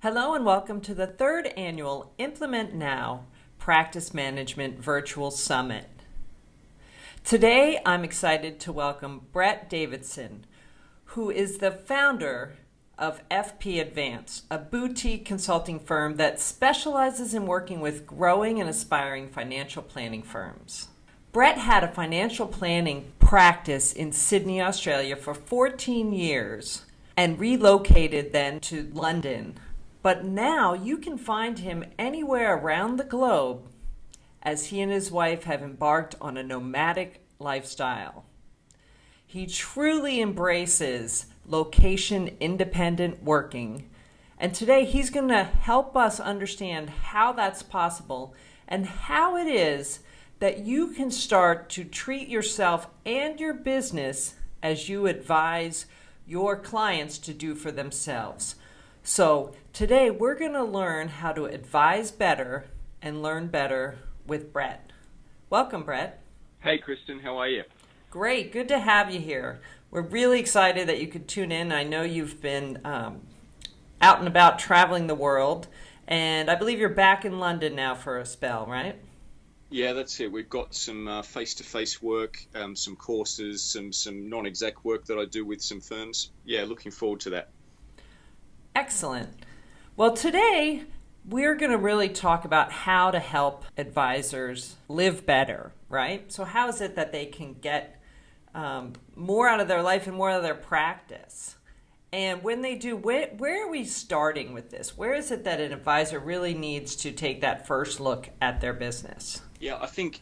Hello and welcome to the third annual Implement Now Practice Management Virtual Summit. Today I'm excited to welcome Brett Davidson, who is the founder of FP Advance, a boutique consulting firm that specializes in working with growing and aspiring financial planning firms. Brett had a financial planning practice in Sydney, Australia for 14 years and relocated then to London. But now you can find him anywhere around the globe as he and his wife have embarked on a nomadic lifestyle. He truly embraces location-independent working, and today he's going to help us understand how that's possible and how it is that you can start to treat yourself and your business as you advise your clients to do for themselves. So today we're going to learn how to advise better and learn better with Brett. Welcome, Brett. Hey, Kristin, how are you? Great. Good to have you here. We're really excited that you could tune in. I know you've been out and about traveling the world, and I believe you're back in London now for a spell, right? Yeah, that's it. We've got some face-to-face work, some courses, some non-exec work that I do with some firms. Yeah, looking forward to that. Excellent. Well, today we're going to really talk about how to help advisors live better, right? So how is it that they can get more out of their life and more out of their practice? And when they do, where are we starting with this? Where is it that an advisor really needs to take that first look at their business? Yeah, I think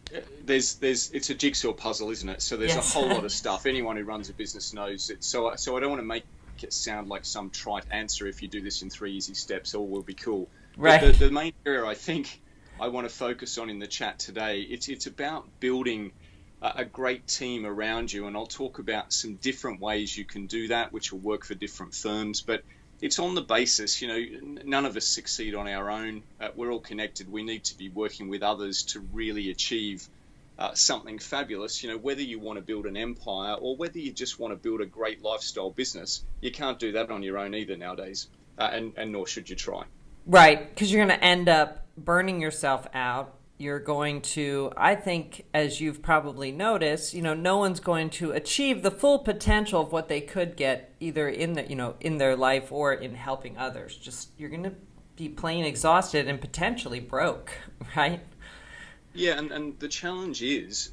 it's a jigsaw puzzle, isn't it? So there's Yes. a whole lot of stuff. Anyone who runs a business knows it. So I don't want to make it sound like some trite answer. If you do this in 3 easy steps, all will be cool. Right. But the main area I think I want to focus on in the chat today, it's about building a great team around you, and I'll talk about some different ways you can do that, which will work for different firms. But it's on the basis, none of us succeed on our own. We're all connected. We need to be working with others to really achieve something fabulous. Whether you want to build an empire or whether you just want to build a great lifestyle business, you can't do that on your own either nowadays, and nor should you try. Right, because you're going to end up burning yourself out. You're going to, I think, as you've probably noticed, no one's going to achieve the full potential of what they could get either in their life or in helping others. Just you're going to be plain exhausted and potentially broke, right? Yeah, and the challenge is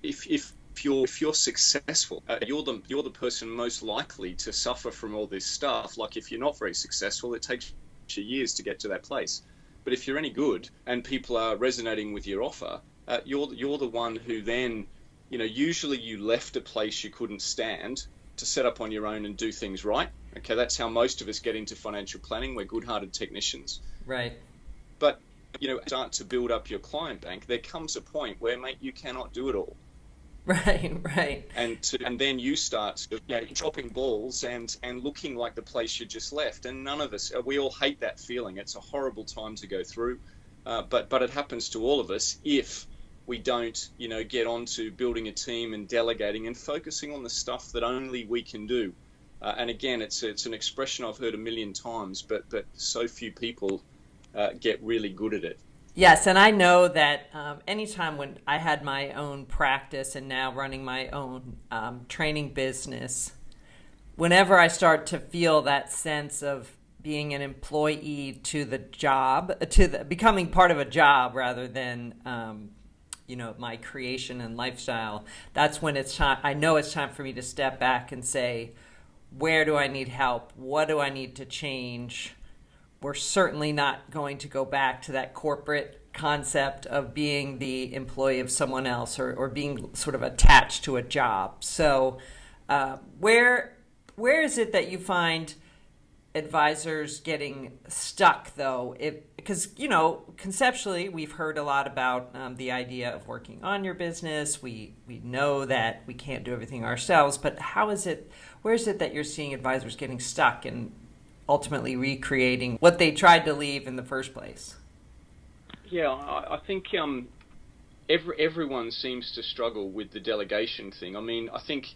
if you're successful, you're the person most likely to suffer from all this stuff. Like if you're not very successful, it takes you years to get to that place. But if you're any good and people are resonating with your offer, you're the one who then, usually you left a place you couldn't stand to set up on your own and do things right. Okay, that's how most of us get into financial planning. We're good-hearted technicians. Right. But start to build up your client bank, there comes a point where, mate, you cannot do it all. Right. And then you start dropping balls and looking like the place you just left. And none of us, we all hate that feeling. It's a horrible time to go through, but it happens to all of us if we don't, get on to building a team and delegating and focusing on the stuff that only we can do. And again, it's an expression I've heard a million times, but so few people get really good at it. Yes, and I know that anytime when I had my own practice and now running my own training business, whenever I start to feel that sense of being an employee to the job, becoming part of a job rather than my creation and lifestyle, that's when it's time. I know it's time for me to step back and say, where do I need help? What do I need to change? We're certainly not going to go back to that corporate concept of being the employee of someone else or being sort of attached to a job. So where is it that you find advisors getting stuck, though? Because, conceptually, we've heard a lot about the idea of working on your business. We know that we can't do everything ourselves, but where is it that you're seeing advisors getting stuck and ultimately recreating what they tried to leave in the first place? Yeah, I think everyone seems to struggle with the delegation thing. I mean, I think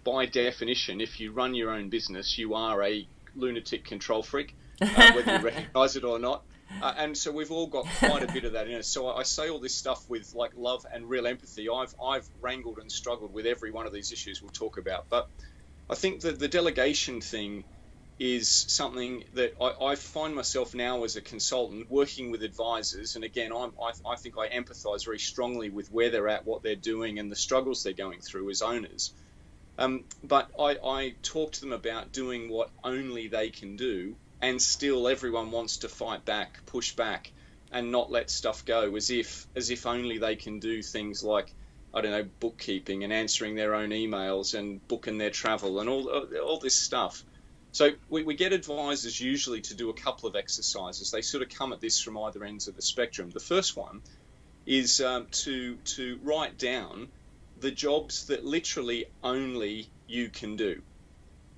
by definition, if you run your own business, you are a lunatic control freak. whether you recognize it or not. And so we've all got quite a bit of that in us. So I say all this stuff with like love and real empathy. I've wrangled and struggled with every one of these issues we'll talk about. But I think that the delegation thing is something that I find myself now as a consultant working with advisors. And again, I think I empathize very strongly with where they're at, what they're doing, and the struggles they're going through as owners. But I talk to them about doing what only they can do, and still everyone wants to fight back, push back, and not let stuff go, as if only they can do things like, I don't know, bookkeeping and answering their own emails and booking their travel and all this stuff. So we get advisors usually to do a couple of exercises. They sort of come at this from either ends of the spectrum. The first one is to write down the jobs that literally only you can do.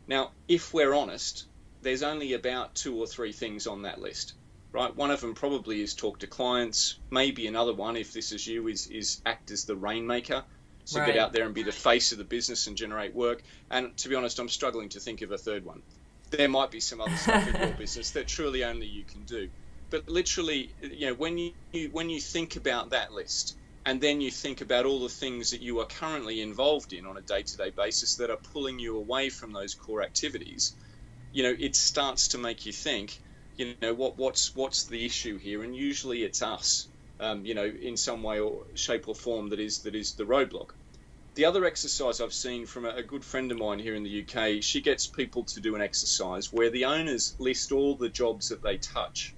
Now, if we're honest, there's only about 2 or 3 things on that list, right? One of them probably is talk to clients. Maybe another one, if this is you, is act as the rainmaker. So Right. get out there and be the face of the business and generate work. And to be honest, I'm struggling to think of a third one. There might be some other stuff in your business that truly only you can do. But literally, when you think about that list, and then you think about all the things that you are currently involved in on a day-to-day basis that are pulling you away from those core activities, it starts to make you think, what's the issue here? And usually it's us, in some way or shape or form that is the roadblock. The other exercise I've seen from a good friend of mine here in the UK, she gets people to do an exercise where the owners list all the jobs that they touch.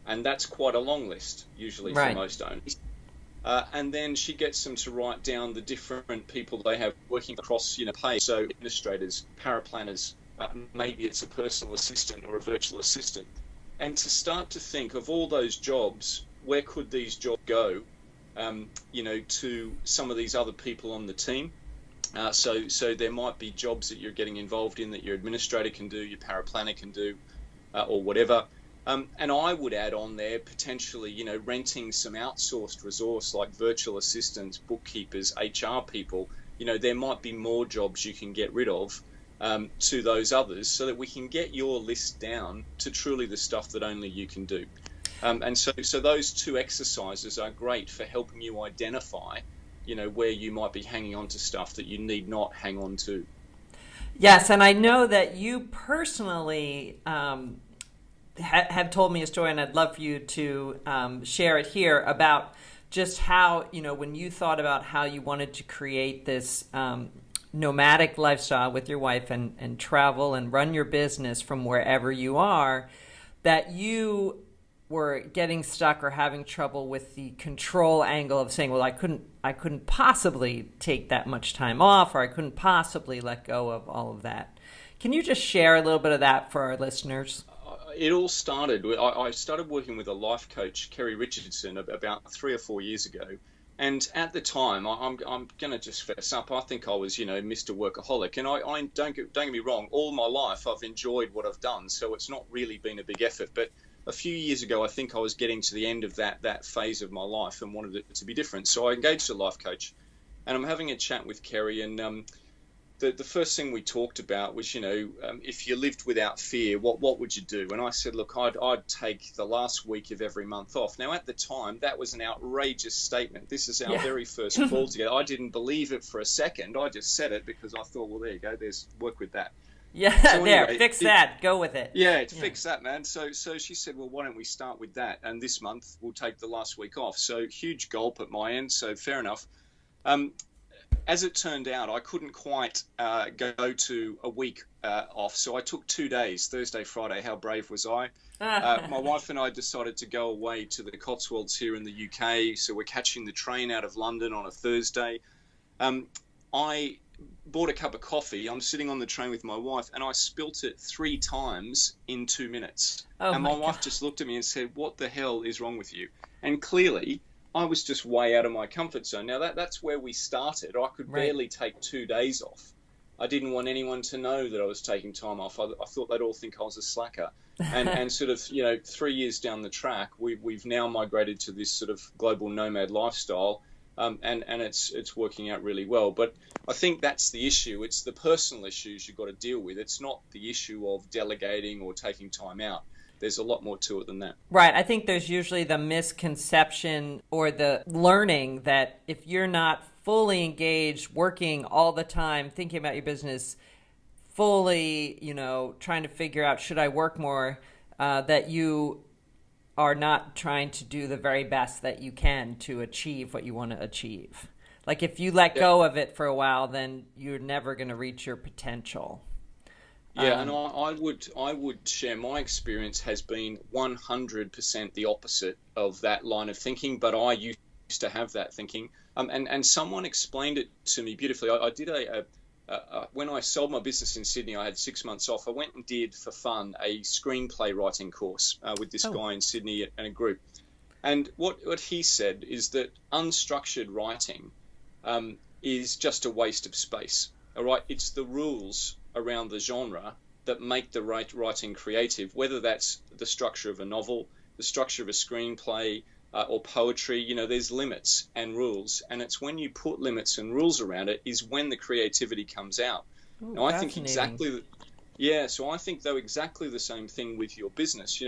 And that's quite a long list, usually, Right. for most owners. And then she gets them to write down the different people they have working across, pay. So administrators, paraplanners, maybe it's a personal assistant or a virtual assistant. And to start to think of all those jobs, where could these jobs go? To some of these other people on the team. So there might be jobs that you're getting involved in that your administrator can do, your paraplanner can do, or whatever. And I would add on there potentially, renting some outsourced resource like virtual assistants, bookkeepers, HR people. There might be more jobs you can get rid of to those others, so that we can get your list down to truly the stuff that only you can do. And so those 2 exercises are great for helping you identify, where you might be hanging on to stuff that you need not hang on to. Yes, and I know that you personally have told me a story, and I'd love for you to share it here about just how, when you thought about how you wanted to create this nomadic lifestyle with your wife and travel and run your business from wherever you are, that you were getting stuck or having trouble with the control angle of saying, well, I couldn't possibly take that much time off, or I couldn't possibly let go of all of that. Can you just share a little bit of that for our listeners? It all started, I started working with a life coach, Kerry Richardson, about 3 or 4 years ago. And at the time, I'm going to just fess up, I think I was, Mr. Workaholic. And I don't get me wrong, all my life I've enjoyed what I've done, so it's not really been a big effort. But a few years ago, I think I was getting to the end of that phase of my life and wanted it to be different. So I engaged a life coach, and I'm having a chat with Kerry. And the first thing we talked about was, if you lived without fear, what would you do? And I said, look, I'd take the last week of every month off. Now, at the time, that was an outrageous statement. This is our very first call together. I didn't believe it for a second. I just said it because I thought, well, there you go. There's work with that. Yeah, so there, anyway, fix that. Go with it. Yeah, fix that, man. So she said, well, why don't we start with that? And this month we'll take the last week off. So huge gulp at my end. So fair enough. As it turned out, I couldn't quite go to a week off. So I took 2 days, Thursday, Friday. How brave was I? My wife and I decided to go away to the Cotswolds here in the UK. So we're catching the train out of London on a Thursday. I bought a cup of coffee. I'm sitting on the train with my wife, and I spilt it 3 times in 2 minutes. And my wife just looked at me and said, what the hell is wrong with you? And clearly, I was just way out of my comfort zone. Now, that's where we started. I could barely take 2 days off. I didn't want anyone to know that I was taking time off. I thought they'd all think I was a slacker. And sort of, 3 years down the track, we've now migrated to this sort of global nomad lifestyle. And it's working out really well. But I think that's the issue. It's the personal issues you've got to deal with. It's not the issue of delegating or taking time out. there's a lot more to it than that. Right. I think there's usually the misconception or the learning that if you're not fully engaged, working all the time, thinking about your business, fully, trying to figure out, should I work more, that you are not trying to do the very best that you can to achieve what you want to achieve. Like if you let go of it for a while, then you're never going to reach your potential. Yeah, and I would share my experience has been 100% the opposite of that line of thinking, but I used to have that thinking. And someone explained it to me beautifully. I did when I sold my business in Sydney, I had 6 months off. I went and did, for fun, a screenplay writing course with this guy in Sydney and a group. And what he said is that unstructured writing is just a waste of space. All right, it's the rules around the genre that make the writing creative, whether that's the structure of a novel, the structure of a screenplay, or poetry. There's limits and rules, and it's when you put limits and rules around it is when the creativity comes out. Ooh, now, I think exactly the same thing with your business.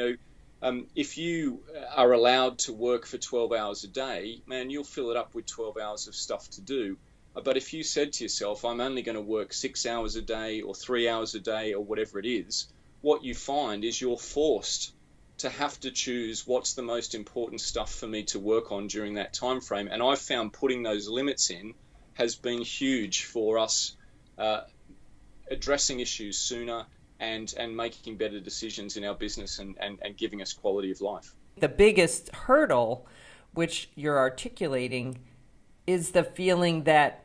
If you are allowed to work for 12 hours a day, man, you'll fill it up with 12 hours of stuff to do. But if you said to yourself, I'm only going to work 6 hours a day or 3 hours a day or whatever it is, what you find is you're forced to have to choose what's the most important stuff for me to work on during that time frame. And I've found putting those limits in has been huge for us addressing issues sooner and making better decisions in our business and giving us quality of life. The biggest hurdle, which you're articulating, is the feeling that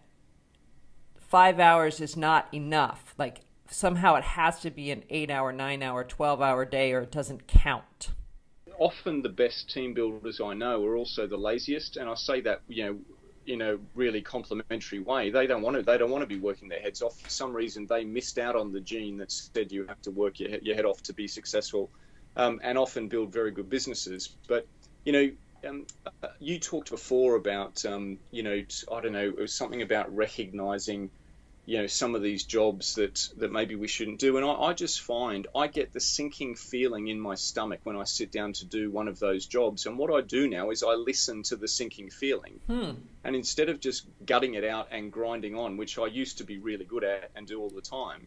5 hours is not enough. Like somehow it has to be an 8-hour, 9-hour, 12-hour day or it doesn't count. Often the best team builders I know are also the laziest, and I say that in a really complimentary way. They don't want to be working their heads off. For some reason, they missed out on the gene that said you have to work your head off to be successful, and often build very good businesses. But you talked before about I don't know, it was something about recognizing some of these jobs that maybe we shouldn't do. And I just find I get the sinking feeling in my stomach when I sit down to do one of those jobs. And what I do now is I listen to the sinking feeling. And instead of just gutting it out and grinding on, which I used to be really good at and do all the time,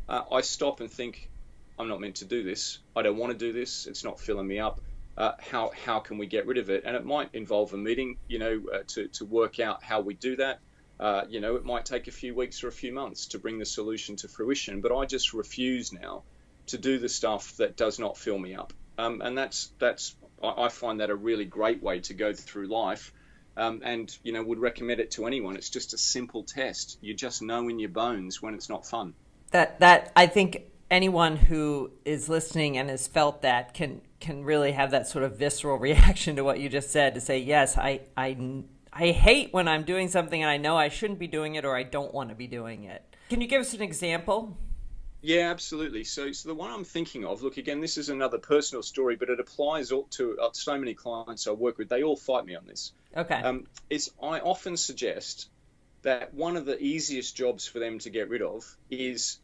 I stop and think, I'm not meant to do this. I don't want to do this. It's not filling me up. How can we get rid of it? And it might involve a meeting, to work out how we do that. It might take a few weeks or a few months to bring the solution to fruition, but I just refuse now to do the stuff that does not fill me up. And I find that a really great way to go through life, and would recommend it to anyone. It's just a simple test. You just know in your bones when it's not fun. That I think anyone who is listening and has felt that can really have that sort of visceral reaction to what you just said, to say, yes, I hate when I'm doing something and I know I shouldn't be doing it or I don't want to be doing it. Can you give us an example? Yeah, absolutely. So the one I'm thinking of, look, again, this is another personal story, but it applies to so many clients I work with. They all fight me on this. Okay. I often suggest that one of the easiest jobs for them to get rid of is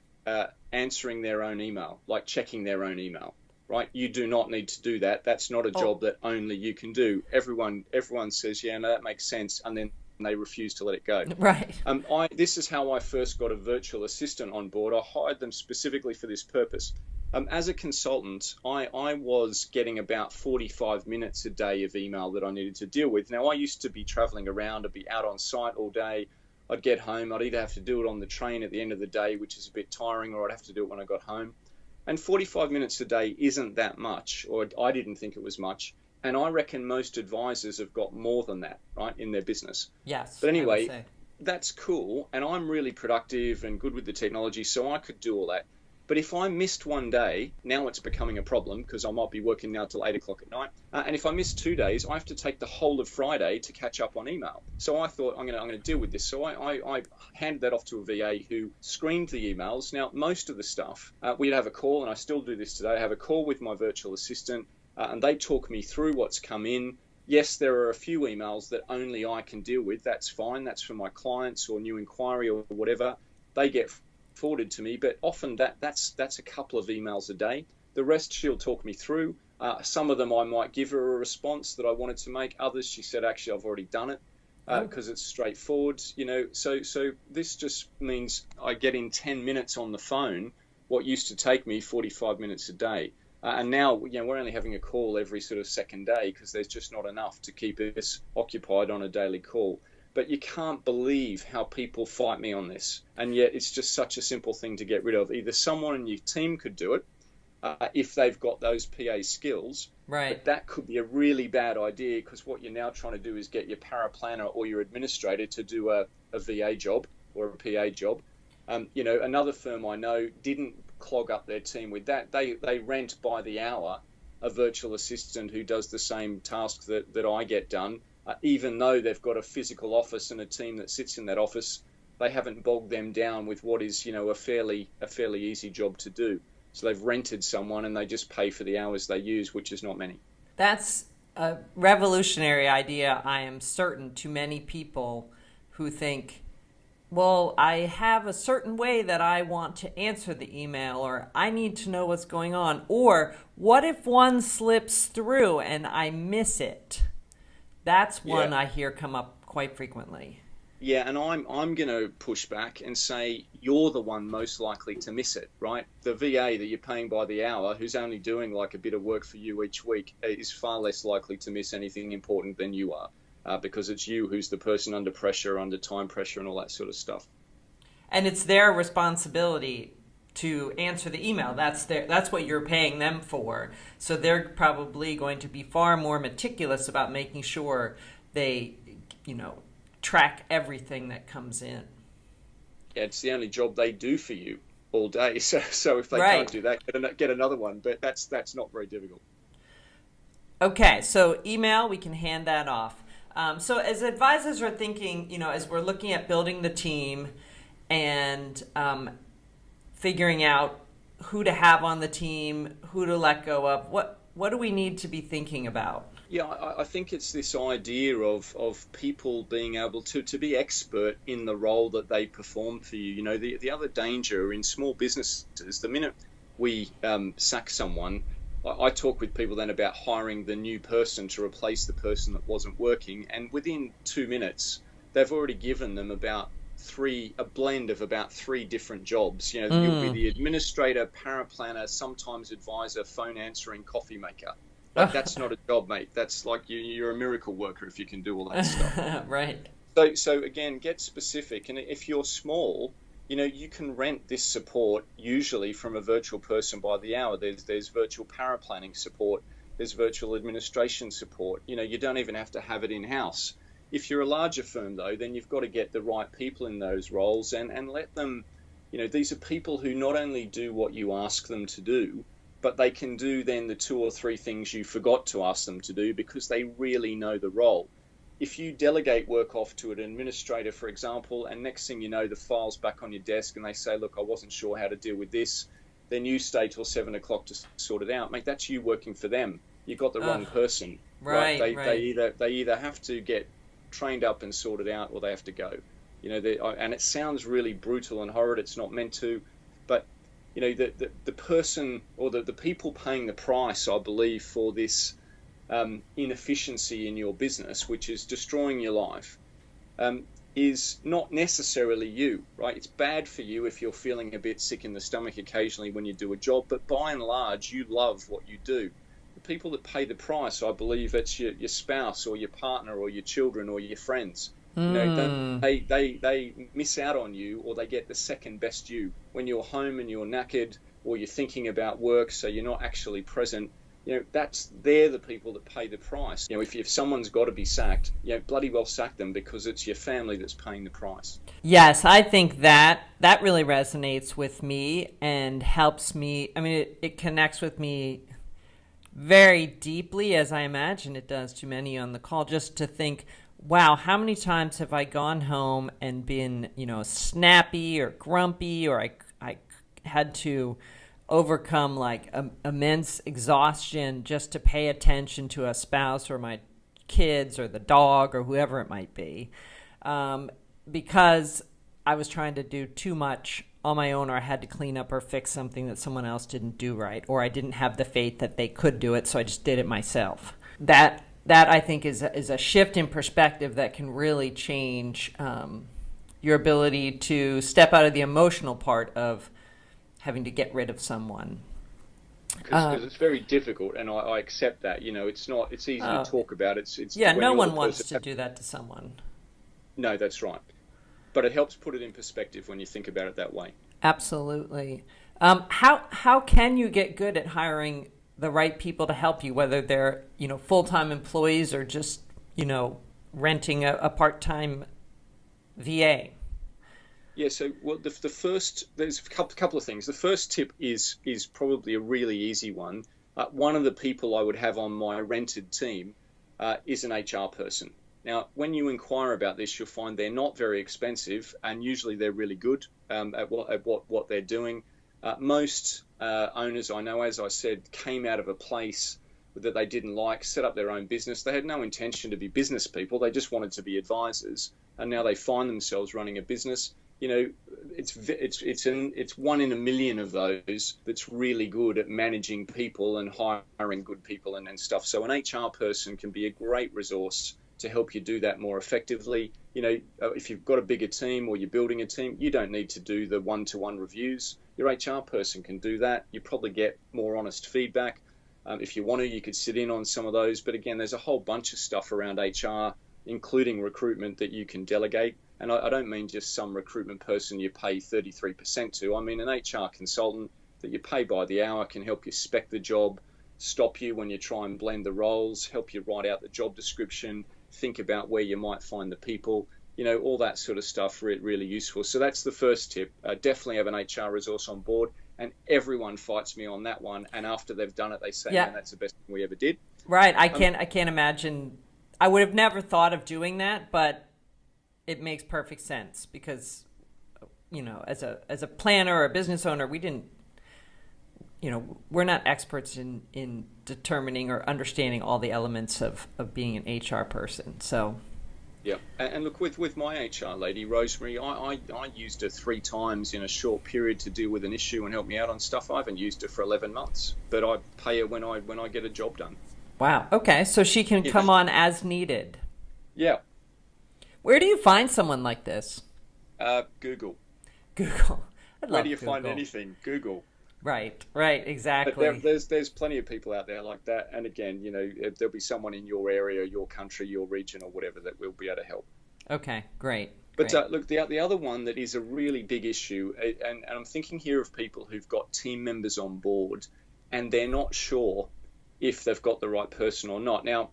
answering their own email, like checking their own email. Right, you do not need to do that. That's not a job that only you can do. Everyone says, yeah, no, that makes sense, and then they refuse to let it go. Right. This is how I first got a virtual assistant on board. I hired them specifically for this purpose. As a consultant, I was getting about 45 minutes a day of email that I needed to deal with. Now, I used to be traveling around. I'd be out on site all day. I'd get home. I'd either have to do it on the train at the end of the day, which is a bit tiring, or I'd have to do it when I got home. And 45 minutes a day isn't that much, or I didn't think it was much. And I reckon most advisors have got more than that, right, in their business. Yes. But anyway, that's cool. And I'm really productive and good with the technology, so I could do all that. But if I missed one day, now it's becoming a problem because I might be working now till 8 o'clock at night. And if I miss 2 days, I have to take the whole of Friday to catch up on email. So I thought I'm going to deal with this. So I handed that off to a VA who screened the emails. Now, most of the stuff, we'd have a call, and I still do this today. I have a call with my virtual assistant, and they talk me through what's come in. Yes, there are a few emails that only I can deal with. That's fine. That's for my clients or new inquiry or whatever. They get forwarded to me, but often that's a couple of emails a day. The rest she'll talk me through. Some of them I might give her a response that I wanted to make. Others she said, actually, I've already done it because it's straightforward. So this just means I get in 10 minutes on the phone what used to take me 45 minutes a day. And now, we're only having a call every sort of second day because there's just not enough to keep us occupied on a daily call. But you can't believe how people fight me on this. And yet it's just such a simple thing to get rid of. Either someone in your team could do it if they've got those PA skills. Right. But that could be a really bad idea because what you're now trying to do is get your paraplanner or your administrator to do a VA job or a PA job. Another firm I know didn't clog up their team with that. They rent by the hour a virtual assistant who does the same tasks that I get done. Even though they've got a physical office and a team that sits in that office, they haven't bogged them down with what is, a fairly easy job to do. So they've rented someone and they just pay for the hours they use, which is not many. That's a revolutionary idea, I am certain, to many people who think, well, I have a certain way that I want to answer the email, or I need to know what's going on, or what if one slips through and I miss it? That's one I hear come up quite frequently. Yeah, and I'm going to push back and say you're the one most likely to miss it, right? The VA that you're paying by the hour, who's only doing like a bit of work for you each week, is far less likely to miss anything important than you are. Because it's you who's the person under pressure, under time pressure, and all that sort of stuff. And it's their responsibility to answer the email. That's what you're paying them for. So they're probably going to be far more meticulous about making sure they, track everything that comes in. Yeah, it's the only job they do for you all day. So if they can't do that, get another one. But that's not very difficult. Okay, so email, we can hand that off. So as advisors are thinking, as we're looking at building the team and figuring out who to have on the team, who to let go of, what do we need to be thinking about? Yeah, I think it's this idea of people being able to be expert in the role that they perform for you. The other danger in small businesses, the minute we sack someone, I talk with people then about hiring the new person to replace the person that wasn't working, and within 2 minutes, they've already given them a blend of about 3 different jobs. You'll be the administrator, paraplanner, sometimes advisor, phone answering, coffee maker. That's not a job, mate. That's like you're a miracle worker if you can do all that stuff. Right. So again, get specific, and if you're small, you can rent this support usually from a virtual person by the hour. There's virtual paraplanning support. There's virtual administration support. You don't even have to have it in-house. If you're a larger firm, though, then you've got to get the right people in those roles and let them, these are people who not only do what you ask them to do, but they can do then the 2 or 3 things you forgot to ask them to do because they really know the role. If you delegate work off to an administrator, for example, and next thing you know, the file's back on your desk and they say, look, I wasn't sure how to deal with this, then you stay till 7 o'clock to sort it out. Mate, that's you working for them. You got the wrong person. Right. They either have to get trained up and sorted out or they have to go. And it sounds really brutal and horrid. It's not meant to, but the person or the people paying the price, I believe, for this inefficiency in your business, which is destroying your life, is not necessarily you, right? It's bad for you if you're feeling a bit sick in the stomach occasionally when you do a job, but by and large, you love what you do. The people that pay the price, I believe, it's your spouse or your partner or your children or your friends. They miss out on you, or they get the second best you when you're home and you're knackered, or you're thinking about work, so you're not actually present. They're the people that pay the price. If someone's got to be sacked, bloody well sack them because it's your family that's paying the price. Yes, I think that really resonates with me and helps me. I mean, it connects with me very deeply, as I imagine it does to many on the call, just to think, wow, how many times have I gone home and been, snappy or grumpy, or I had to overcome like immense exhaustion just to pay attention to a spouse or my kids or the dog or whoever it might be, because I was trying to do too much on my own, or I had to clean up or fix something that someone else didn't do right, or I didn't have the faith that they could do it, so I just did it myself. That I think is a shift in perspective that can really change your ability to step out of the emotional part of having to get rid of someone. Because it's very difficult, and I accept that. It's easy to talk about. It's no one wants to do that to someone. No, that's right. But it helps put it in perspective when you think about it that way. Absolutely. How can you get good at hiring the right people to help you, whether they're full-time employees or just renting a part-time VA? Yeah, so the first, there's a couple of things. The first tip is probably a really easy one. One of the people I would have on my rented team is an HR person. Now, when you inquire about this, you'll find they're not very expensive, and usually they're really good at what they're doing. Most owners I know, as I said, came out of a place that they didn't like, set up their own business. They had no intention to be business people. They just wanted to be advisors, and now they find themselves running a business. It's one in a million of those that's really good at managing people and hiring good people and stuff. So an HR person can be a great resource to help you do that more effectively. If you've got a bigger team or you're building a team, you don't need to do the one-to-one reviews. Your HR person can do that. You probably get more honest feedback. If you want to, you could sit in on some of those. But again, there's a whole bunch of stuff around HR, including recruitment, that you can delegate. And I don't mean just some recruitment person you pay 33% to. I mean an HR consultant that you pay by the hour can help you spec the job, stop you when you try and blend the roles, help you write out the job description, think about where you might find the people, all that sort of stuff, really useful. So that's the first tip. Definitely have an HR resource on board, and everyone fights me on that one. And after they've done it, they say, man, that's the best thing we ever did. Right. I can't imagine. I would have never thought of doing that, but it makes perfect sense because, as a planner or a business owner, we didn't, we're not experts in determining or understanding all the elements of being an HR person. So, yeah, and look, with my HR lady, Rosemary, I used her 3 times in a short period to deal with an issue and help me out on stuff. I haven't used her for 11 months, but I pay her when I get a job done. Wow. Okay, so she can come on as needed. Yeah. Where do you find someone like this? Google. Google. Where do you find anything? Google. Right, exactly. But there's plenty of people out there like that. And again, there'll be someone in your area, your country, your region, or whatever that will be able to help. Okay, great. But look, the other one that is a really big issue, and I'm thinking here of people who've got team members on board, and they're not sure if they've got the right person or not. Now,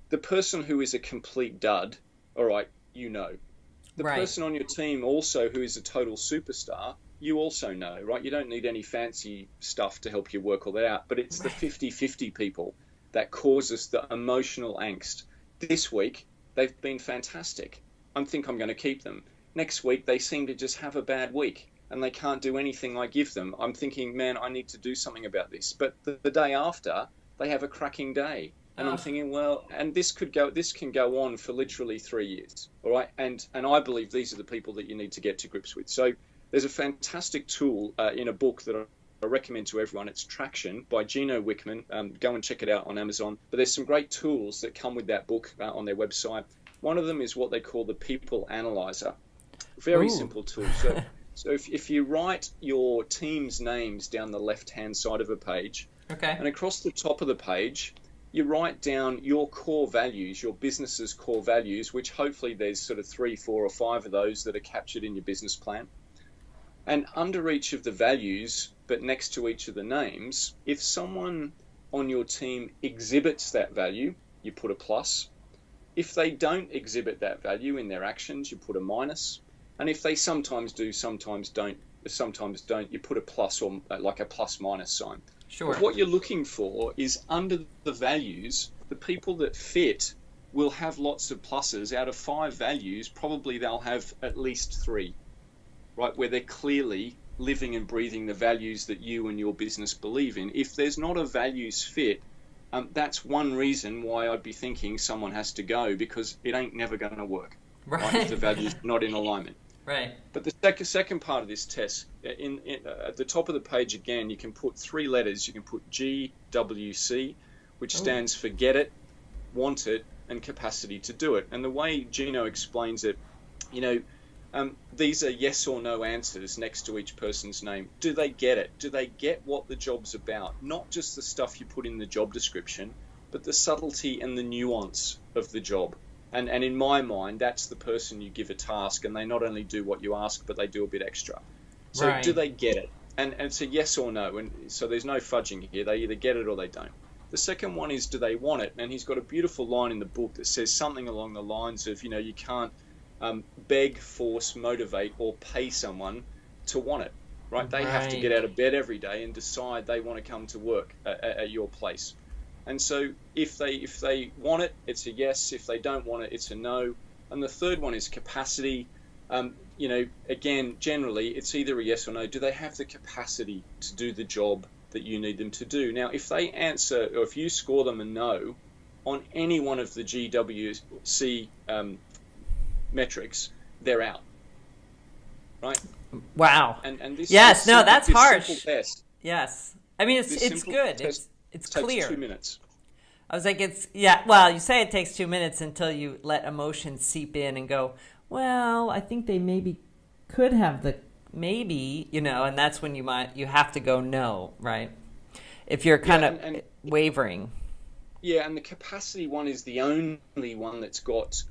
the person who is a complete dud, all right, the person on your team also who is a total superstar, you also know, right? You don't need any fancy stuff to help you work all that out, but it's the 50-50 people that causes the emotional angst. This week, they've been fantastic. I think I'm going to keep them. Next week, they seem to just have a bad week and they can't do anything I give them. I'm thinking, man, I need to do something about this. But the day after, they have a cracking day. And I'm thinking, well, and this can go on for literally 3 years, all right? And I believe these are the people that you need to get to grips with. So there's a fantastic tool in a book that I recommend to everyone. It's Traction by Gino Wickman. Go and check it out on Amazon. But there's some great tools that come with that book on their website. One of them is what they call the People Analyzer. Very simple tool. So if you write your team's names down the left-hand side of a page, and across the top of the page, you write down your core values, your business's core values, which hopefully there's sort of 3, 4, or 5 of those that are captured in your business plan. And under each of the values, but next to each of the names, if someone on your team exhibits that value, you put a plus. If they don't exhibit that value in their actions, you put a minus. And if they sometimes do, sometimes don't, you put a plus or like a plus minus sign. Sure. But what you're looking for is under the values, the people that fit will have lots of pluses. Out of 5 values, probably they'll have at least 3, right? Where they're clearly living and breathing the values that you and your business believe in. If there's not a values fit, that's one reason why I'd be thinking someone has to go, because it ain't never going to work. Right? If the values not in alignment. Right. But the second part of this test, at the top of the page again, you can put three letters. You can put GWC, which stands for get it, want it, and capacity to do it. And the way Gino explains it, you know, these are yes or no answers next to each person's name. Do they get it? Do they get what the job's about? Not just the stuff you put in the job description, but the subtlety and the nuance of the job. And in my mind, that's the person you give a task, and they not only do what you ask, but they do a bit extra. So Right. do they get it? And it's a yes or no. And so there's no fudging here. They either get it or they don't. The second one is, do they want it? And he's got a beautiful line in the book that says something along the lines of, you can't beg, force, motivate, or pay someone to want it, right? They have to get out of bed every day and decide they want to come to work at your place. And so if they want it, it's a yes. If they don't want it, it's a no. And the third one is capacity. Again, generally, it's either a yes or no. Do they have the capacity to do the job that you need them to do? Now, if they answer, or if you score them a no on any one of the GWC metrics, they're out, right? Wow. And this yes, no, simple, that's this harsh. simple test, Yes. I mean, it's good. Test It's takes clear. 2 minutes. I was like, well, you say it takes 2 minutes until you let emotions seep in and go, well, I think they maybe could have and that's when you have to go no, right? If you're kind of wavering. Yeah, and the capacity one is the only one that's got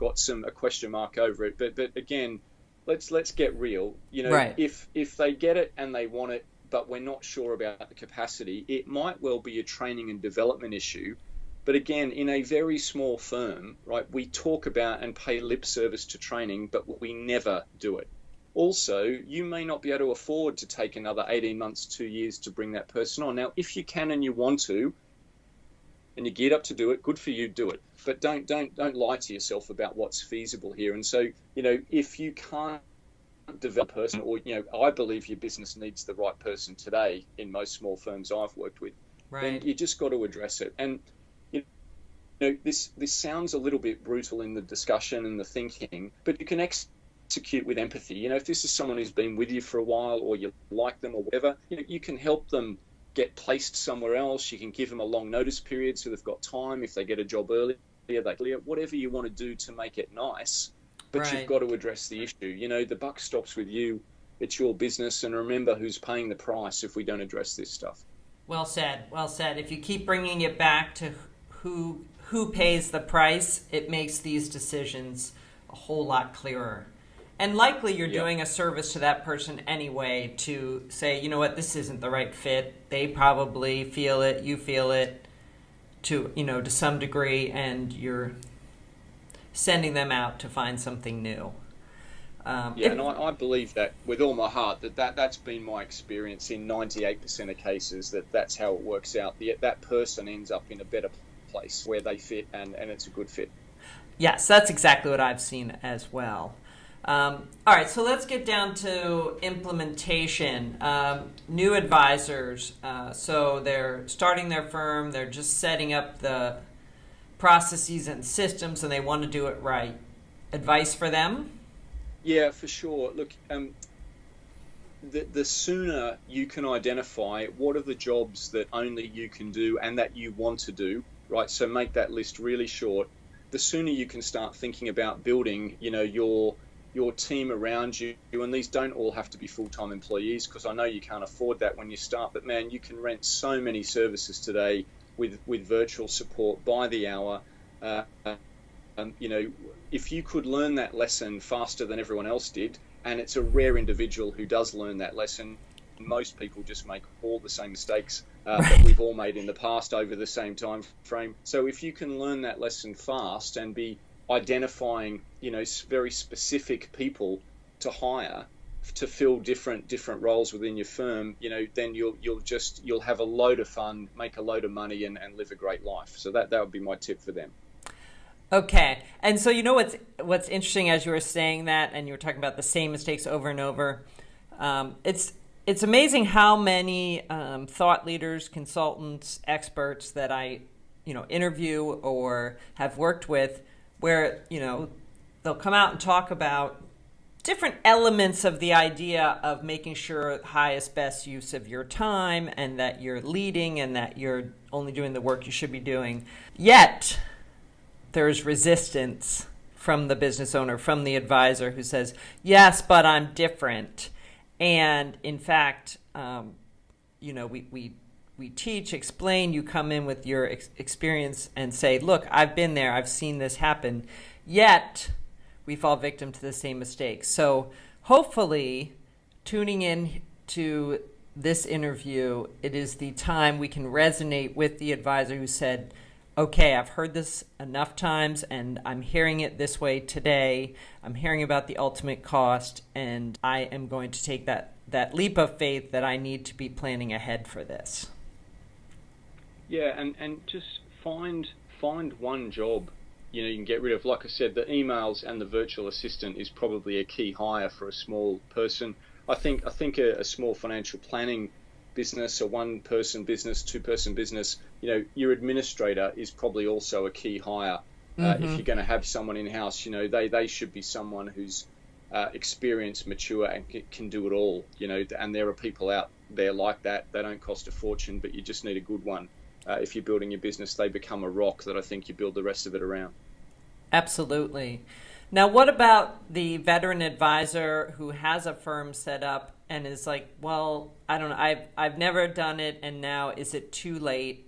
a question mark over it. But again, let's get real. Right. If they get it and they want it, but we're not sure about the capacity, it might well be a training and development issue. But again, in a very small firm, right, we talk about and pay lip service to training, but we never do it. Also, you may not be able to afford to take another 18 months, 2 years to bring that person on. Now, if you can and you want to, and you're geared up to do it, good for you, do it. But don't lie to yourself about what's feasible here. And so, if you can't develop a person, or, I believe your business needs the right person today in most small firms I've worked with, then you just got to address it. And, this sounds a little bit brutal in the discussion and the thinking, but you can execute with empathy. If this is someone who's been with you for a while, or you like them or whatever, you can help them get placed somewhere else. You can give them a long notice period so they've got time. If they get a job earlier, they clear. Whatever you want to do to make it nice, but you've got to address the issue. The buck stops with you. It's your business, and remember who's paying the price if we don't address this stuff. Well said. Well said. If you keep bringing it back to who pays the price, it makes these decisions a whole lot clearer. And likely you're doing a service to that person anyway to say, you know what, this isn't the right fit. They probably feel it, you feel it to some degree, and you're sending them out to find something new. And I believe that with all my heart, that's been my experience in 98% of cases, that's how it works out. That person ends up in a better place where they fit, and it's a good fit. Yes, that's exactly what I've seen as well. All right, so let's get down to implementation. New advisors, so they're starting their firm, they're just setting up the processes and systems, and they want to do it right. Advice for them? Yeah, for sure. Look, the sooner you can identify what are the jobs that only you can do and that you want to do, right? So make that list really short. The sooner you can start thinking about building, your team around you, and these don't all have to be full-time employees, because I know you can't afford that when you start, but man, you can rent so many services today with virtual support by the hour. If you could learn that lesson faster than everyone else did, and it's a rare individual who does learn that lesson, most people just make all the same mistakes that we've all made in the past over the same time frame. So if you can learn that lesson fast and be identifying, very specific people to hire to fill different roles within your firm, then you'll have a load of fun, make a load of money, and live a great life. So that would be my tip for them. Okay. And so what's interesting, as you were saying that, and you were talking about the same mistakes over and over, it's amazing how many thought leaders, consultants, experts that I interview or have worked with, where they'll come out and talk about different elements of the idea of making sure highest best use of your time and that you're leading and that you're only doing the work you should be doing. Yet there's resistance from the business owner, from the advisor who says, yes, but I'm different. And in fact, we teach, explain, you come in with your experience and say, look, I've been there, I've seen this happen. Yet we fall victim to the same mistakes. So hopefully, tuning in to this interview, it is the time we can resonate with the advisor who said, okay, I've heard this enough times and I'm hearing it this way today. I'm hearing about the ultimate cost and I am going to take that leap of faith that I need to be planning ahead for this. Yeah, and just find one job you can get rid of. Like I said, the emails and the virtual assistant is probably a key hire for a small person. I think a small financial planning business, a one-person business, two-person business, your administrator is probably also a key hire. If you're going to have someone in-house, they should be someone who's experienced, mature, and can do it all. And there are people out there like that. They don't cost a fortune, but you just need a good one. If you're building your business, they become a rock that I think you build the rest of it around. Absolutely. Now, what about the veteran advisor who has a firm set up and is like, well, I don't know, I've never done it, and now is it too late?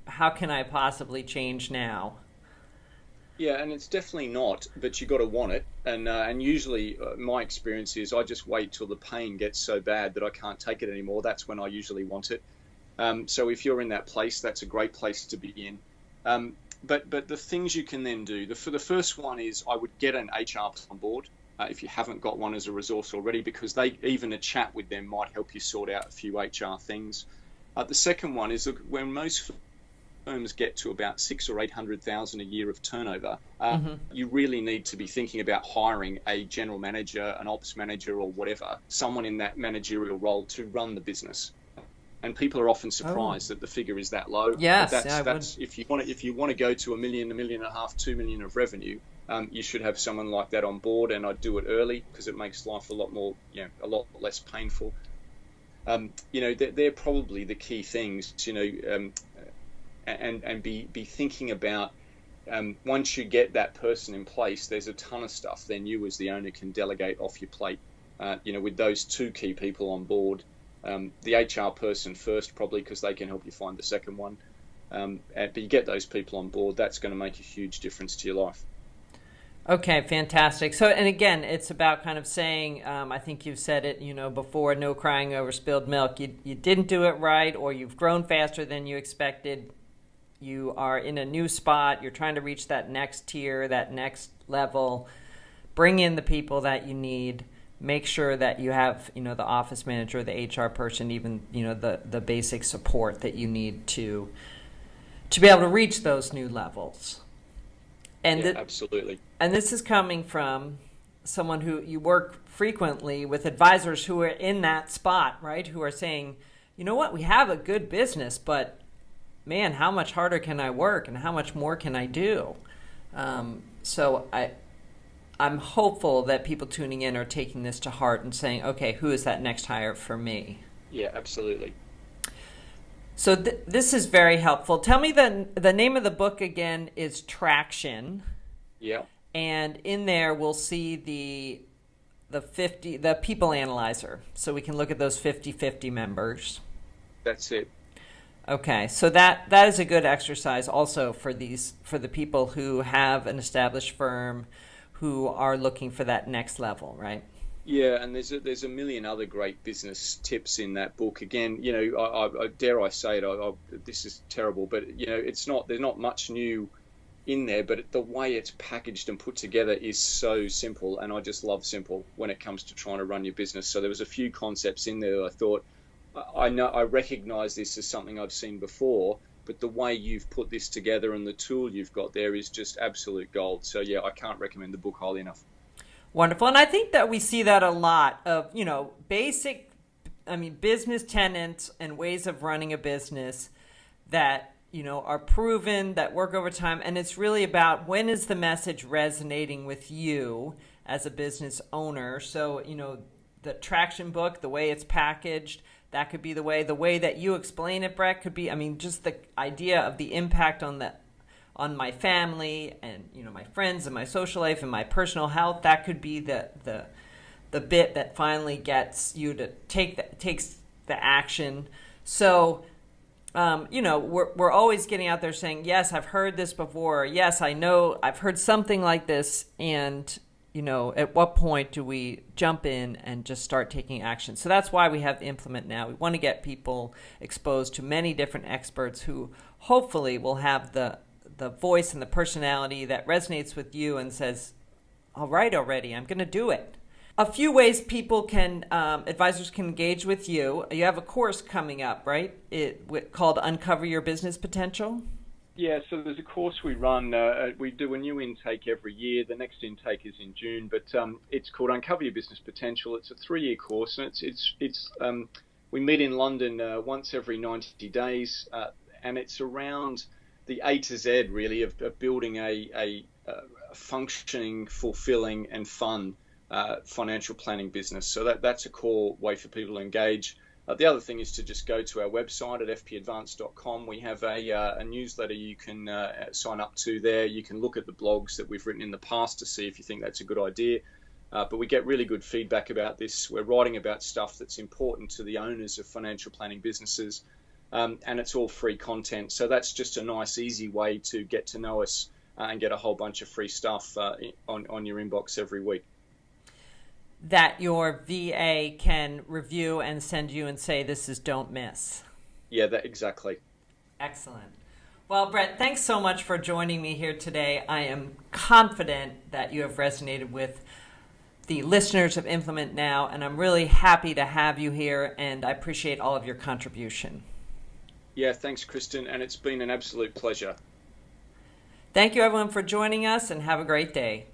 How can I possibly change now? Yeah, and it's definitely not, but you got to want it. And usually my experience is I just wait till the pain gets so bad that I can't take it anymore. That's when I usually want it. So if you're in that place, that's a great place to be in. But the things you can then do, for the first one is I would get an HR on board if you haven't got one as a resource already, because even a chat with them might help you sort out a few HR things. The second one is when most firms get to about 600,000 or 800,000 a year of turnover, you really need to be thinking about hiring a general manager, an ops manager, or whatever, someone in that managerial role to run the business. And people are often surprised that the figure is that low. Yes, that's if you want to go to $1 million, $1.5 million, $2 million of revenue, you should have someone like that on board. And I'd do it early because it makes life a lot more, a lot less painful. They're probably the key things, and be thinking about. Once you get that person in place, there's a ton of stuff. Then you, as the owner, can delegate off your plate. With those two key people on board. The HR person first, probably, because they can help you find the second one. But you get those people on board, that's going to make a huge difference to your life. Okay, fantastic. So, and again, it's about kind of saying, I think you've said it, before, no crying over spilled milk. You didn't do it right, or you've grown faster than you expected. You are in a new spot. You're trying to reach that next tier, that next level. Bring in the people that you need. Make sure that you have, the office manager, the HR person, even, the basic support that you need to be able to reach those new levels. And absolutely. And this is coming from someone who you work frequently with advisors who are in that spot, right? Who are saying, you know what, we have a good business, but man, how much harder can I work and how much more can I do? So I'm hopeful that people tuning in are taking this to heart and saying, okay, who is that next hire for me? Yeah, absolutely. So this is very helpful. Tell me the name of the book again is Traction. Yeah. And in there we'll see the people analyzer. So we can look at those 50-50 members. That's it. Okay, so that is a good exercise also for the people who have an established firm, who are looking for that next level, right? Yeah, and there's a million other great business tips in that book. Again, I dare I say it, this is terrible, but there's not much new in there, but the way it's packaged and put together is so simple, and I just love simple when it comes to trying to run your business. So there was a few concepts in there that I thought, I recognize this as something I've seen before, but the way you've put this together and the tool you've got there is just absolute gold. So yeah, I can't recommend the book highly enough. Wonderful. And I think that we see that a lot of, business tenets and ways of running a business that, are proven, that work over time. And it's really about when is the message resonating with you as a business owner. So, the traction book, the way it's packaged, that could be the way that you explain it, Brett, could be, just the idea of the impact on my family and, my friends and my social life and my personal health. That could be the bit that finally gets you to takes the action. So, we're always getting out there saying, yes, I've heard this before. Yes, I know I've heard something like this. And, at what point do we jump in and just start taking action? So that's why we have the Implement Now. We want to get people exposed to many different experts who hopefully will have the voice and the personality that resonates with you and says, all right, already, I'm going to do it. A few ways people can, advisors can engage with you. You have a course coming up, right? Called Uncover Your Business Potential. Yeah, so there's a course we run. We do a new intake every year. The next intake is in June, but it's called Uncover Your Business Potential. It's a 3-year course, and it's we meet in London once every 90 days, and it's around the A to Z, really, of building a functioning, fulfilling, and fun financial planning business. So that's a core way for people to engage. The other thing is to just go to our website at fpadvance.com. We have a newsletter you can sign up to there. You can look at the blogs that we've written in the past to see if you think that's a good idea. But we get really good feedback about this. We're writing about stuff that's important to the owners of financial planning businesses, and it's all free content. So that's just a nice, easy way to get to know us and get a whole bunch of free stuff on your inbox every week. That your VA can review and send you and say, this is don't miss. Yeah, exactly. Excellent. Well, Brett, thanks so much for joining me here today. I am confident that you have resonated with the listeners of Implement Now, and I'm really happy to have you here, and I appreciate all of your contribution. Yeah, thanks, Kristin, and it's been an absolute pleasure. Thank you, everyone, for joining us, and have a great day.